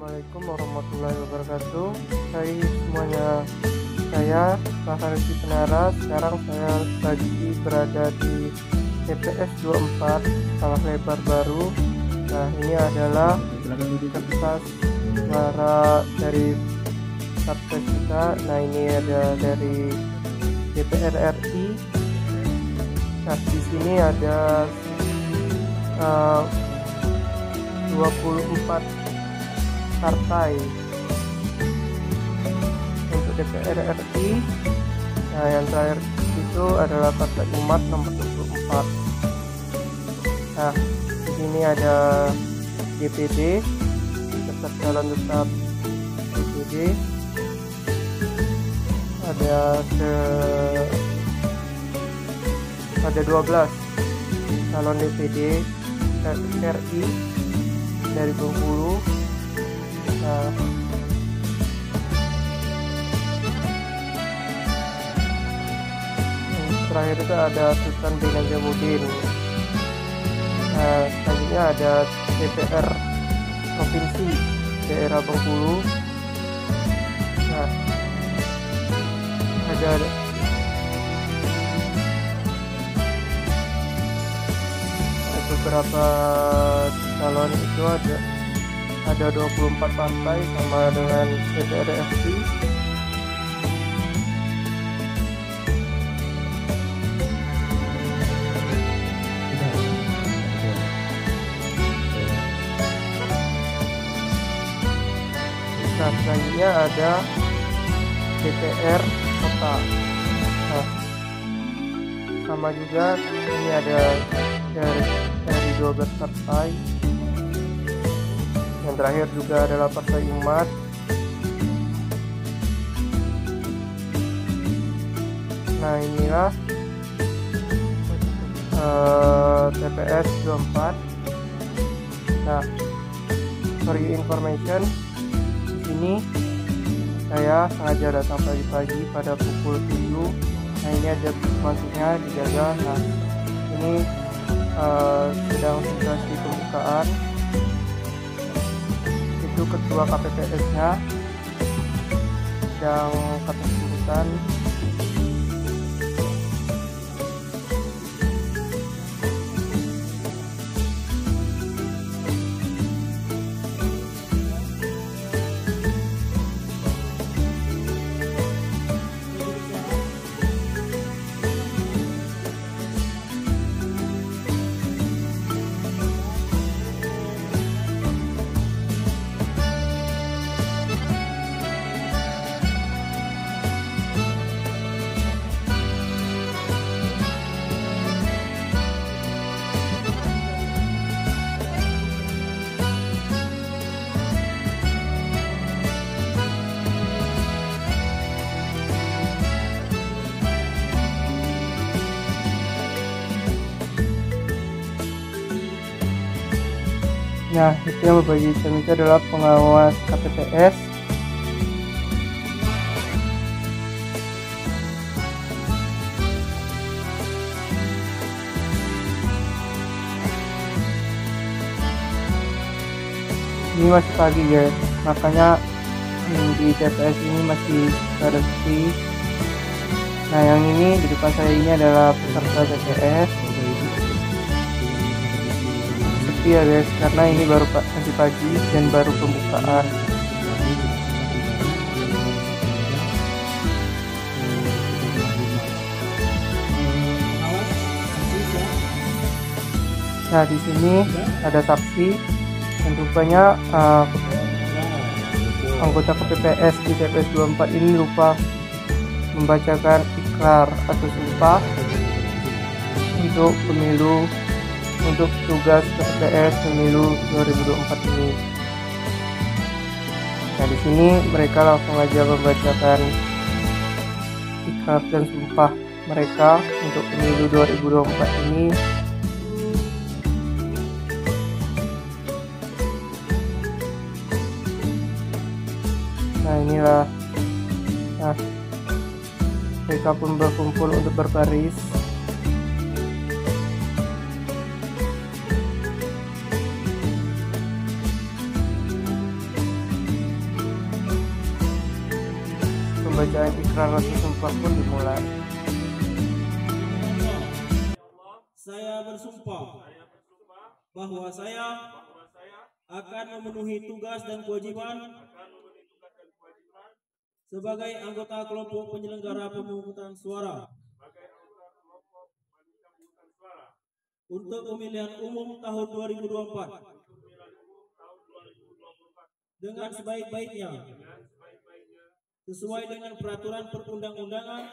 Assalamualaikum warahmatullahi wabarakatuh. Hai semuanya, saya Rizky Penara. Sekarang saya lagi berada di TPS 24 Sawah Lebar Baru. Nah, ini adalah kertas suara dari Satgas kita. Nah, ini ada dari DPR RI. Nah, di sini ada 24 partai untuk DPR RI. Nah, yang terakhir itu adalah Partai Umat nomor 24. Nah, di sini ada DPD, daftar calon tetap DPD. Ada 12 calon DPD RI dari Bengkulu. Nah, terakhir itu ada Sultan bin Najamuddin. Nah, selanjutnya ada DPR Provinsi daerah Bengkulu. Nah, ada beberapa calon itu ada 24 partai sama dengan DPR RI. Nah, selanjutnya ada DPR kota. Nah, sama juga ini ada dari 12 partai. Yang terakhir juga adalah Partai Umat. Nah, inilah TPS 24. Nah, for your information, di sini saya sengaja datang pagi-pagi pada pukul 7. Nah, ini ada masuknya dijaga. Nah, ini sedang sesi pembukaan. Itu ketua KPPS nya sedang kata sebutan. Nah, itu yang berbagi jam itu adalah pengawas KPPS. Ini masih pagi guys, makanya di TPS ini masih bersih. Nah, yang ini di depan saya ini adalah peserta TPS. Ya guys, karena ini baru masih pagi dan baru pembukaan. Nah, di sini ada saksi dan rupanya anggota KPPS di TPS 24 ini lupa membacakan ikrar atau sumpah untuk pemilu, untuk tugas KPPS pemilu 2024 ini. Nah, di sini mereka langsung aja membacakan ikrar dan sumpah mereka untuk pemilu 2024 ini. Nah, inilah. Nah, mereka pun berkumpul untuk berbaris. pembacaan ikrar atau sumpah pun dimulai. Saya bersumpah bahwa saya akan memenuhi tugas dan kewajiban sebagai anggota kelompok penyelenggara pemungutan suara untuk pemilihan umum tahun 2024 dengan sebaik-baiknya sesuai dengan peraturan perundang-undangan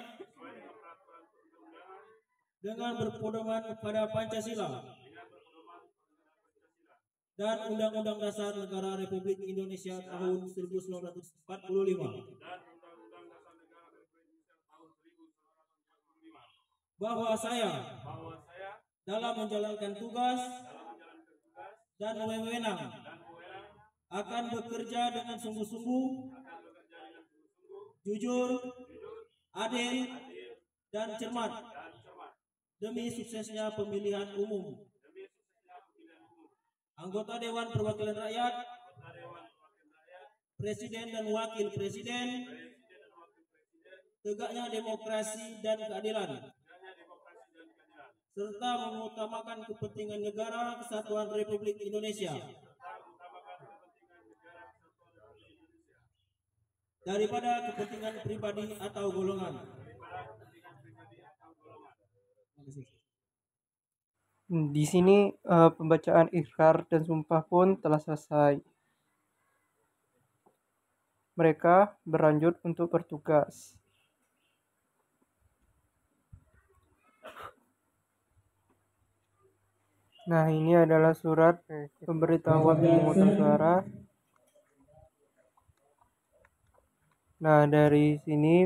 dengan berpedoman pada Pancasila dan Undang-Undang Dasar Negara Republik Indonesia tahun 1945. Bahwa saya dalam menjalankan tugas dan wewenang akan bekerja dengan sungguh-sungguh, jujur, adil, dan cermat demi suksesnya pemilihan umum anggota Dewan Perwakilan Rakyat, Presiden dan Wakil Presiden, tegaknya demokrasi dan keadilan, serta mengutamakan kepentingan negara kesatuan Republik Indonesia daripada kepentingan pribadi atau golongan. Di sini pembacaan ikrar dan sumpah pun telah selesai. Mereka berlanjut untuk bertugas. Nah, ini adalah surat pemberitahuan pemungutan suara. Nah, dari sini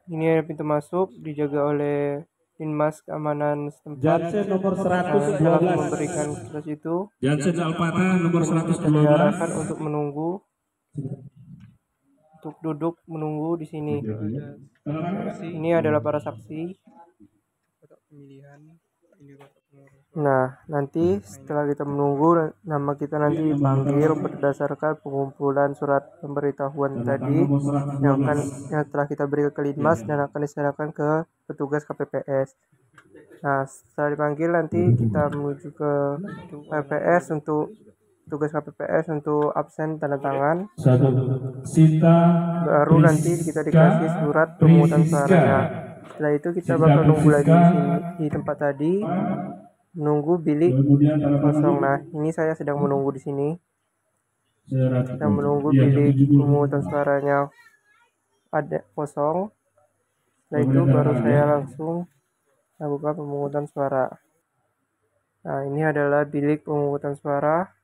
ini ada pintu masuk dijaga oleh Dinmas Keamanan setempat. Jansen nomor 112. Setelah memberikan surat itu, Jansen Alpata nomor 112 diarahkan untuk menunggu, untuk duduk menunggu di sini. Ini adalah para saksi. Nah, nanti setelah kita menunggu, nama kita nanti dipanggil berdasarkan pengumpulan surat pemberitahuan tadi yang telah kita beri ke Linmas dan akan diserahkan ke petugas KPPS. Nah, setelah dipanggil nanti kita menuju ke KPPS untuk tugas KPPS untuk absen tanda tangan. Baru nanti kita dikasih surat pemungutan suaranya. Setelah itu kita bakal nunggu lagi di tempat tadi, menunggu bilik kosong. Nah, ini saya sedang menunggu di sini. Sedang menunggu bilik pemungutan suaranya ada kosong. Setelah itu baru saya langsung lakukan pemungutan suara. Nah, ini adalah bilik pemungutan suara.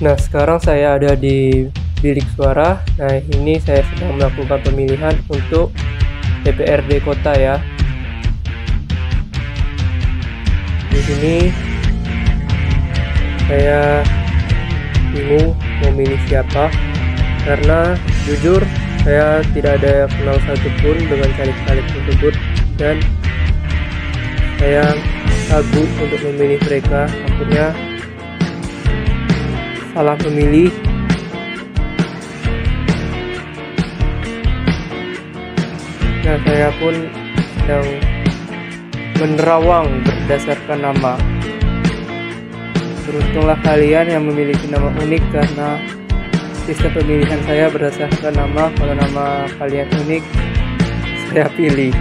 Nah, sekarang saya ada di bilik suara. Nah, ini saya sedang melakukan pemilihan untuk DPRD kota ya. Di sini saya bingung mau milih siapa, karena jujur saya tidak ada kenal satupun dengan caleg-caleg tersebut dan saya ragu untuk memilih mereka. Akhirnya salah memilih. Nah, saya pun sedang menerawang berdasarkan nama. Beruntunglah kalian yang memiliki nama unik, karena sistem pemilihan saya berdasarkan nama. Kalau nama kalian unik, saya pilih.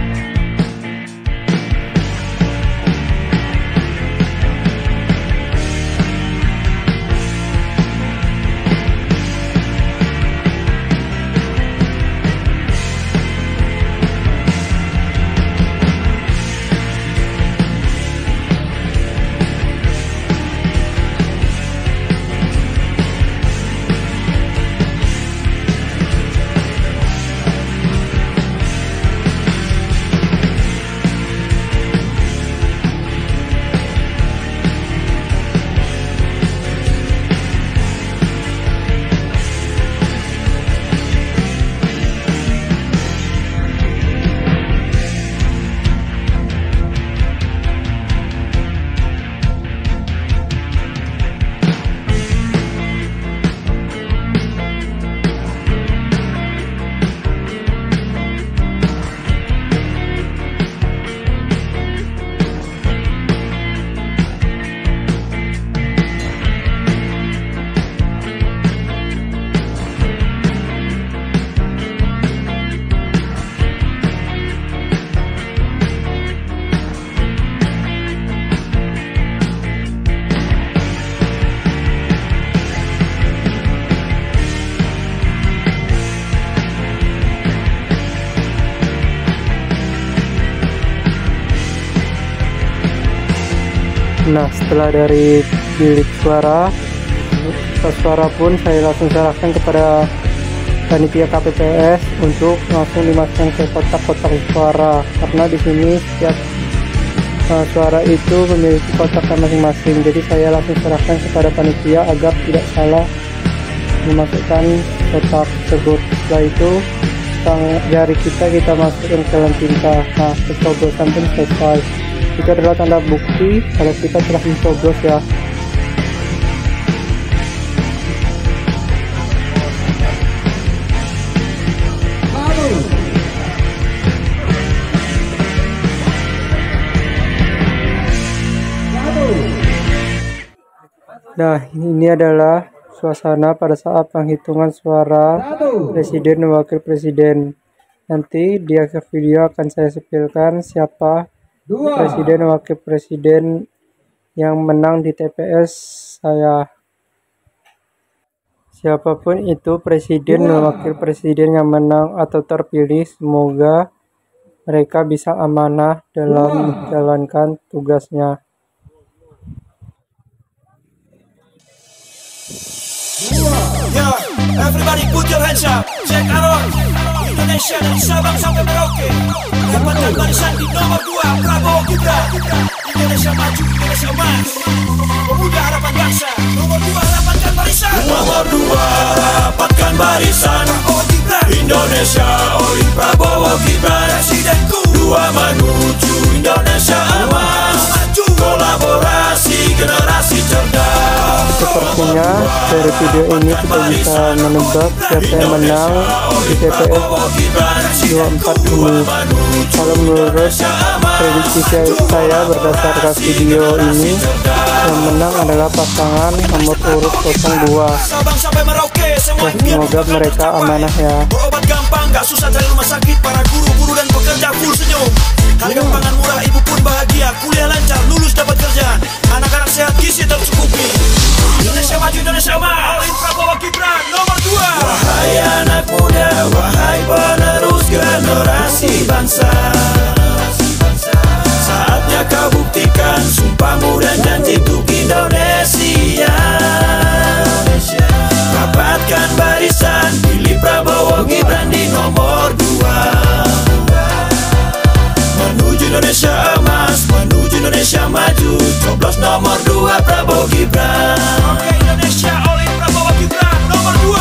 Nah, setelah dari bilik suara pun saya langsung serahkan kepada panitia KPPS untuk langsung dimasukkan ke kotak-kotak suara, karena di sini setiap suara itu memiliki kotaknya masing-masing. Jadi saya langsung serahkan kepada panitia agar tidak salah memasukkan kotak tersebut. Setelah itu jari kita masukkan ke dalam tinta. Nah, pencoblosan pun selesai. Itu adalah tanda bukti kalau kita telah mencoblos ya. Nah, ini adalah suasana pada saat penghitungan suara presiden dan wakil presiden. Nanti di akhir video akan saya sepilkan siapa presiden dan wakil presiden yang menang di TPS saya. Siapapun itu presiden dan wakil presiden yang menang atau terpilih, semoga mereka bisa amanah dalam menjalankan tugasnya. Yeah, everybody put your hands up. Jack Aaron, Indonesia dari Sabang sampai Merauke. Dapatkan barisan di nomor 2, Prabowo Gibran. Indonesia maju, Indonesia emas. Pemuda harapan bangsa. Nomor 2, rapatkan barisan. Nomor 2, rapatkan barisan. Prabowo Gibran. Indonesia oleh Prabowo Gibran. Presidenku. 2 menuju Indonesia emas. Maju. Kolaborasi generasi cerdas. Sepertinya dari video ini kita bisa menebak siapa yang menang di TPS 24 ini. Kalau menurut prediksi saya berdasarkan video ini, yang menang adalah pasangan nomor urut 02. Semoga mereka amanah ya. Berobat gampang, gak susah cari rumah sakit. Para guru-guru dan pekerja full senyum. Harga pangan murah, ibu pun bahagia. Kuliah lancar, lulus dapat kerja. Anak-anak sehat, gizi tercukupi. Indonesia maju, Indonesia emas. Prabowo Gibran nomor 2. Wahai anak muda, wahai penerus generasi bangsa, saatnya kau buktikan sumpahmu dan janji untuk Indonesia. Rapatkan barisan, pilih Prabowo Gibran di nomor 2. Menuju Indonesia emas, menuju Indonesia maju. Coblos nomor 2 Prabowo Gibran. Oke, Indonesia oleh Prabowo Gibran nomor 2.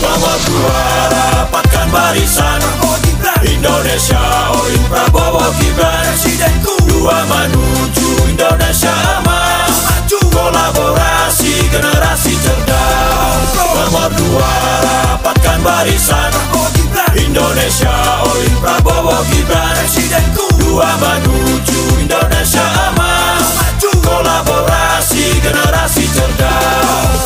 Nomor 2, rapatkan barisan. Prabowo Gibran. Indonesia oleh Prabowo Gibran. Presidenku. 2 menuju Indonesia emas. Maju. Kolaborasi generasi cerdas. Nomor 2, rapatkan barisan. Prabowo Gibran. Indonesia oleh Prabowo Gibran. Presidenku. 2 menuju Indonesia emas. Maju. Kolaborasi generasi cerdas.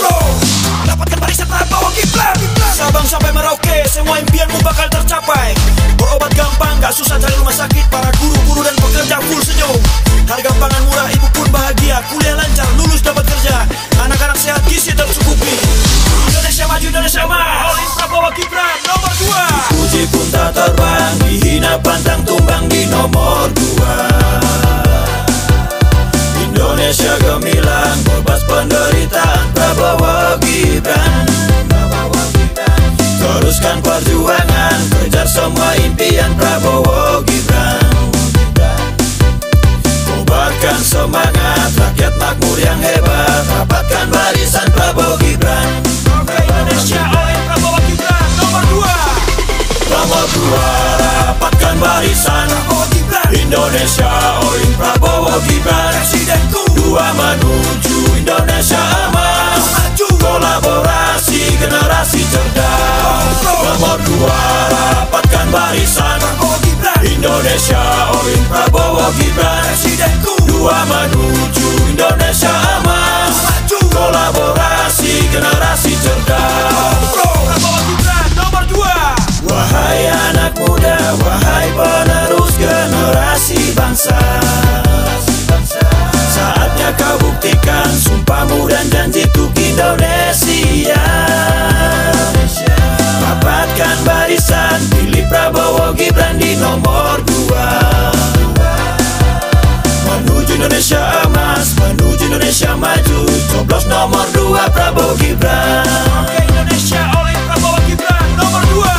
Dapatkan barisan Prabowo Gibran. Sabang sampai Merauke, semua impianmu bakal tercapai. Berobat gampang, gak susah cari rumah sakit. Para guru-guru dan pekerja full senyum. Harga pangan murah, ibu pun bahagia. Kuliah lancar, lulus dapat kerja. Anak-anak sehat, gizi tercukupi. Indonesia maju, Indonesia emas. Oleh Prabowo Gibran nomor 2. Puji pun tak terbang, dihina pantang tumbang di nomor 2. Indonesia gemilang, bebas penderitaan Prabowo Gibran. Teruskan perjuangan, kejar semua impian Prabowo Gibran. Kobarkan semangat, rakyat makmur yang hebat. Rapatkan barisan Prabowo Gibran. Indonesia oleh Prabowo Gibran nomor 2. Nomor 2, rapatkan barisan. Prabowo Gibran. Indonesia oleh Prabowo Gibran. Presidenku. 2 menuju Indonesia emas. Maju. Kolaborasi generasi cerdas. Nomor 2, rapatkan barisan. Prabowo Gibran. Indonesia oleh Prabowo Gibran. Presidenku. 2 menuju Indonesia emas. Maju. Kolaborasi generasi cerdas. Prabowo Gibran nomor 2. Wahai anak muda, wahai penerus generasi bangsa, saatnya kau buktikan sumpahmu dan janji untuk Indonesia. Rapatkan barisan, pilih Prabowo Gibran di nomor 2. Menuju Indonesia emas. 2 Prabowo Gibran. Oke, Indonesia oleh Prabowo Gibran nomor 2.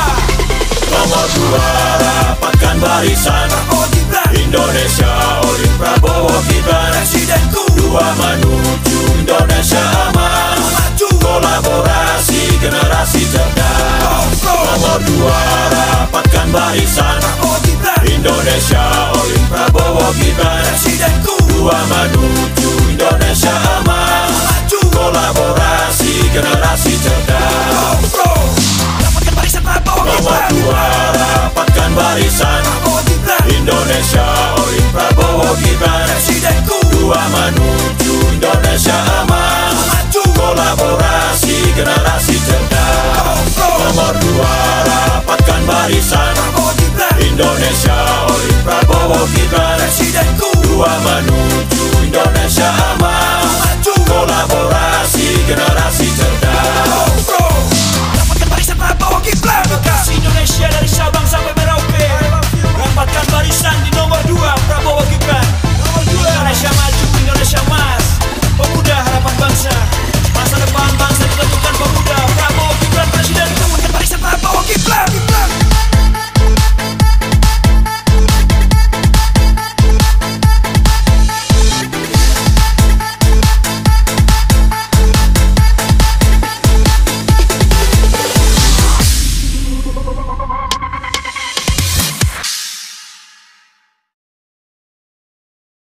Nomor 2 rapatkan barisan Prabowo Gibran. Indonesia oleh Prabowo Gibran presidenku. 2 menuju Indonesia aman, maju kolaborasi generasi cerdas. Nomor 2 rapatkan barisan Prabowo Gibran. Indonesia oleh Prabowo Gibran presidenku. 2 menuju Indonesia aman, maju kolaborasi generasi cerdas. Rapatkan barisan Prabowo Gibran. Nomor 2 rapatkan barisan Prabowo Gibran. Indonesia oleh Prabowo Gibran presidenku. 2 menuju Indonesia aman, maju kolaborasi generasi cerdas. Nomor 2 rapatkan barisan Prabowo Gibran. Indonesia oleh Prabowo Gibran presidenku. 2 menuju